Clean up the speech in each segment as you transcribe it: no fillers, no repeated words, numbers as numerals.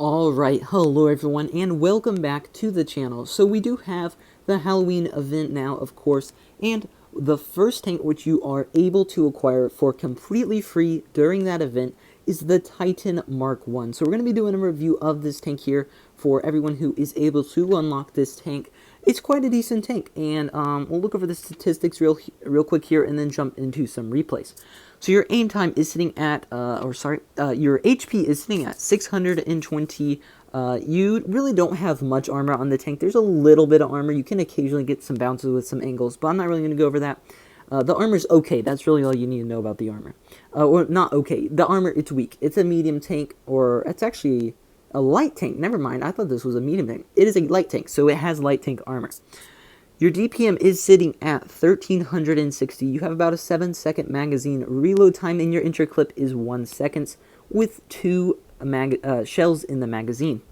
Alright, hello everyone, and welcome back to the channel. So we do have the Halloween event now, of course, and the first tank which you are able to acquire for completely free during that event is the Titan Mark 1. So we're going to be doing a review of this tank here for everyone who is able to unlock this tank. It's quite a decent tank, and we'll look over the statistics real quick here and then jump into some replays. So your aim time is sitting at, your HP is sitting at 620. You really don't have much armor on the tank. There's a little bit of armor. You can occasionally get some bounces with some angles, but I'm not really going to go over that. The armor's okay. That's really all you need to know about the armor. Or not okay. The armor, it's weak. It's a medium tank, or it's actually a light tank. Never mind. I thought this was a medium tank. It is a light tank, so it has light tank armor. Your DPM is sitting at 1360. You have about a 7-second magazine reload time, and your intro clip is 1 second with 2 shells in the magazine.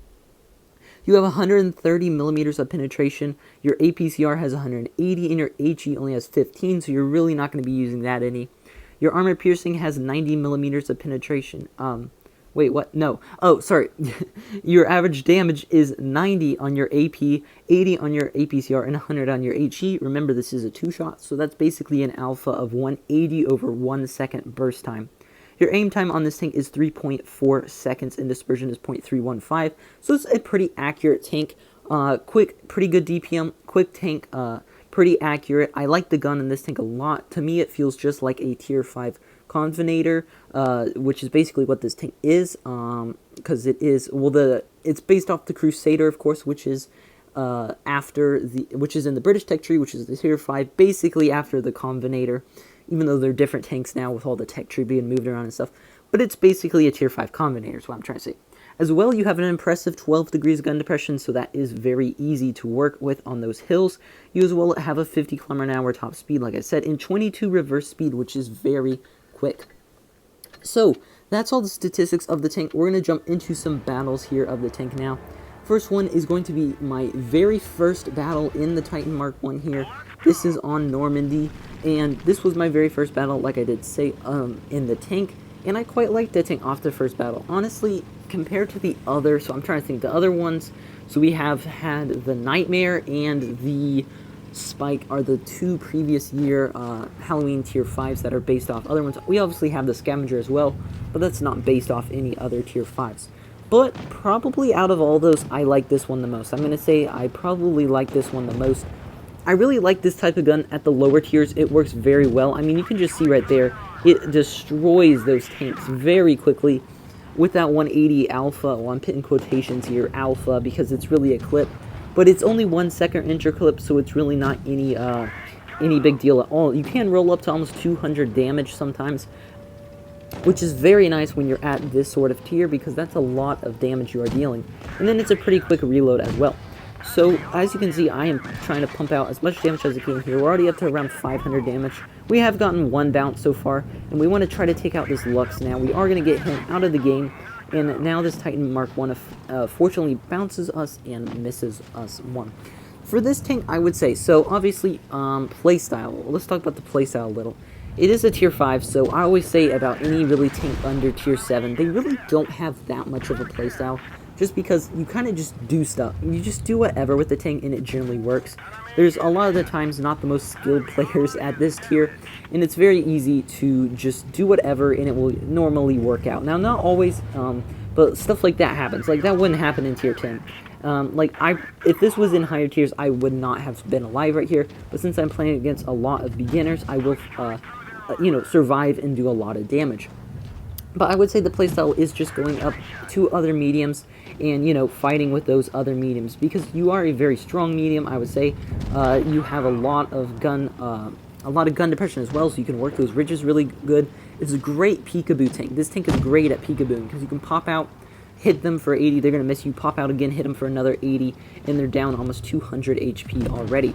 You have 130 millimeters of penetration. Your APCR has 180, and your HE only has 15, so you're really not going to be using that any. Your armor piercing has 90 millimeters of penetration. Wait, what? No. Oh, sorry. Your average damage is 90 on your AP, 80 on your APCR, and 100 on your HE. Remember, this is a 2-shot, so that's basically an alpha of 180 over 1 second burst time. Your aim time on this tank is 3.4 seconds, and dispersion is 0.315, so it's a pretty accurate tank. Quick, pretty good DPM, quick tank, pretty accurate. I like the gun in this tank a lot. To me, it feels just like a tier 5 Convenator, which is basically what this tank is, because it is, well, it's based off the Crusader, of course, which is which is in the British tech tree, which is the tier 5, basically after the Convenator, even though they're different tanks now with all the tech tree being moved around and stuff, but it's basically a tier 5 Convenator is what I'm trying to say. As well, you have an impressive 12 degrees gun depression, so that is very easy to work with on those hills. You as well have a 50 km/h top speed, like I said, and 22 reverse speed, which is very quick. So that's all the statistics of the tank. We're going to jump into some battles here of the tank now. First one is going to be my very first battle in the Titan Mark 1 here. This is on Normandy, and this was my very first battle, like I did say, in the tank, and I quite liked the tank off the first battle. Honestly, compared to the other, so I'm trying to think, the other ones, so we have had the Nightmare and the Spike are the 2 previous year Halloween tier 5s that are based off other ones. We obviously have the Scavenger as well, but that's not based off any other tier 5s. But probably out of all those, I like this one the most. I'm going to say I probably like this one the most. I really like this type of gun at the lower tiers. It works very well. I mean, you can just see right there, it destroys those tanks very quickly with that 180 alpha. Well, I'm putting quotations here, alpha, because it's really a clip. But it's only 1 second intro clip, so it's really not any big deal at all. You can roll up to almost 200 damage sometimes, which is very nice when you're at this sort of tier, because that's a lot of damage you are dealing. And then it's a pretty quick reload as well. So, as you can see, I am trying to pump out as much damage as I can here. We're already up to around 500 damage. We have gotten 1 bounce so far, and we want to try to take out this Lux now. We are going to get him out of the game. And now this Titan Mark 1 fortunately bounces us and misses us 1. For this tank, I would say, so obviously, playstyle. Let's talk about the playstyle a little. It is a tier 5, so I always say about any really tank under tier 7, they really don't have that much of a playstyle, just because you kind of just do stuff. You just do whatever with the tank, and it generally works. There's a lot of the times not the most skilled players at this tier, and it's very easy to just do whatever, and it will normally work out. Now, not always, but stuff like that happens. Like, that wouldn't happen in tier 10. If this was in higher tiers, I would not have been alive right here, but since I'm playing against a lot of beginners, I will, survive and do a lot of damage. But I would say the playstyle is just going up to other mediums and, fighting with those other mediums, because you are a very strong medium, I would say. You have a lot of gun depression as well, so you can work those ridges really good. It's a great peekaboo tank. This tank is great at peekabooing, because you can pop out, hit them for 80, they're going to miss you, pop out again, hit them for another 80, and they're down almost 200 HP already.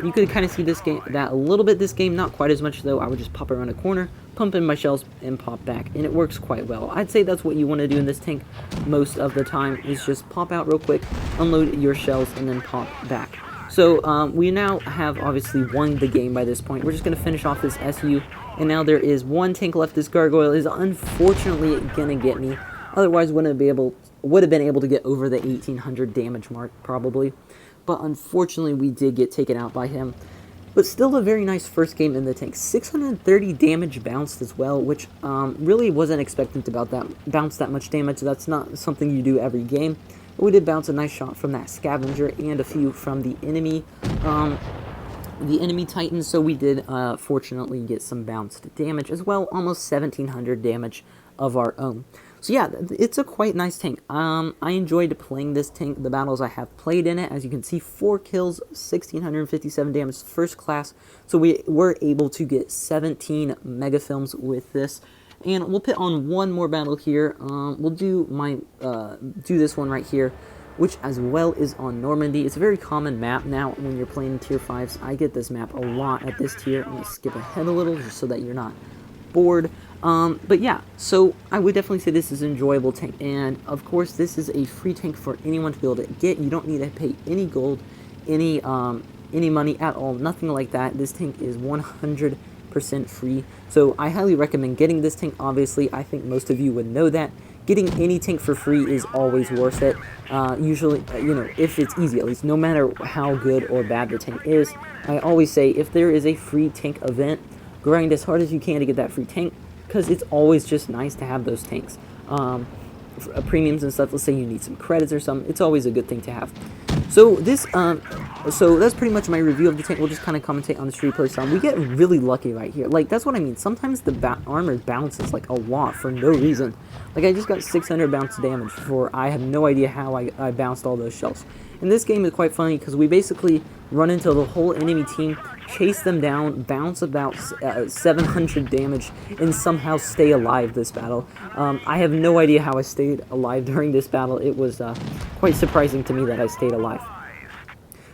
You could kind of see that a little bit this game, not quite as much though. I would just pop around a corner, pump in my shells, and pop back, and it works quite well. I'd say that's what you want to do in this tank most of the time, is just pop out real quick, unload your shells, and then pop back. So we now have obviously won the game by this point. We're just going to finish off this SU, and now there is 1 tank left. This gargoyle is unfortunately going to get me. Otherwise, would have been able to get over the 1800 damage mark probably. But unfortunately, we did get taken out by him. But still a very nice first game in the tank. 630 damage bounced as well, which really wasn't expected to bounce that much damage. That's not something you do every game. But we did bounce a nice shot from that scavenger and a few from the enemy Titan. So we did fortunately get some bounced damage as well, almost 1700 damage of our own. So yeah, it's a quite nice tank. I enjoyed playing this tank, the battles I have played in it. As you can see, 4 kills, 1657 damage, first class. So we were able to get 17 megafilms with this. And we'll put on one more battle here. We'll do this one right here, which as well is on Normandy. It's a very common map now when you're playing tier 5s. I get this map a lot at this tier. I'm going to skip ahead a little just so that you're not bored. But yeah, so I would definitely say this is an enjoyable tank, and of course this is a free tank for anyone to be able to get. You don't need to pay any gold, any money at all, nothing like that. This tank is 100% free, so I highly recommend getting this tank. Obviously, I think most of you would know that. Getting any tank for free is always worth it, usually, if it's easy at least, no matter how good or bad the tank is. I always say, if there is a free tank event, grind as hard as you can to get that free tank, because it's always just nice to have those tanks. Premiums and stuff, let's say you need some credits or something, it's always a good thing to have. So so that's pretty much my review of the tank. We'll just kind of commentate on the street play style. We get really lucky right here. Like, that's what I mean. Sometimes the armor bounces like a lot for no reason. Like, I just got 600 bounce damage for, I have no idea how I bounced all those shells. And this game is quite funny because we basically run into the whole enemy team, chase them down, bounce about 700 damage, and somehow stay alive this battle. I have no idea how I stayed alive during this battle. It was quite surprising to me that I stayed alive.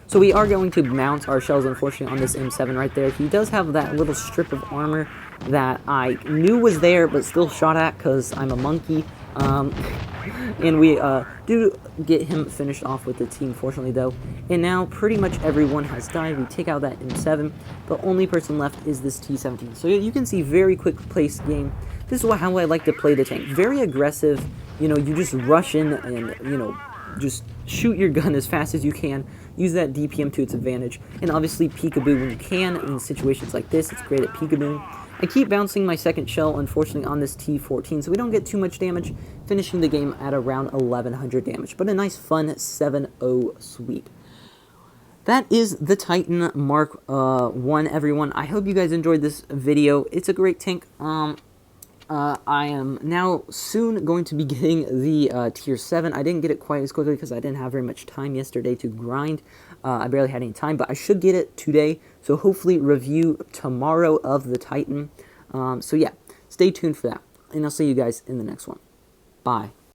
So we are going to mount our shells, unfortunately, on this M7 right there. He does have that little strip of armor that I knew was there, but still shot at because I'm a monkey. And we do get him finished off with the team, fortunately, though. And now pretty much everyone has died. We take out that M7. The only person left is this T-17. So you can see very quick pace game. This is how I like to play the tank. Very aggressive. You just rush in and, just shoot your gun as fast as you can. Use that DPM to its advantage. And obviously peekaboo when you can. In situations like this, it's great at peekaboo. I keep bouncing my second shell, unfortunately, on this T-14, so we don't get too much damage, finishing the game at around 1100 damage. But a nice, fun 7-0 sweep. That is the Titan Mark 1, everyone. I hope you guys enjoyed this video. It's a great tank. I am now soon going to be getting the tier 7. I didn't get it quite as quickly because I didn't have very much time yesterday to grind. I barely had any time, but I should get it today. So hopefully review tomorrow of the Titan. So yeah, stay tuned for that. And I'll see you guys in the next one. Bye.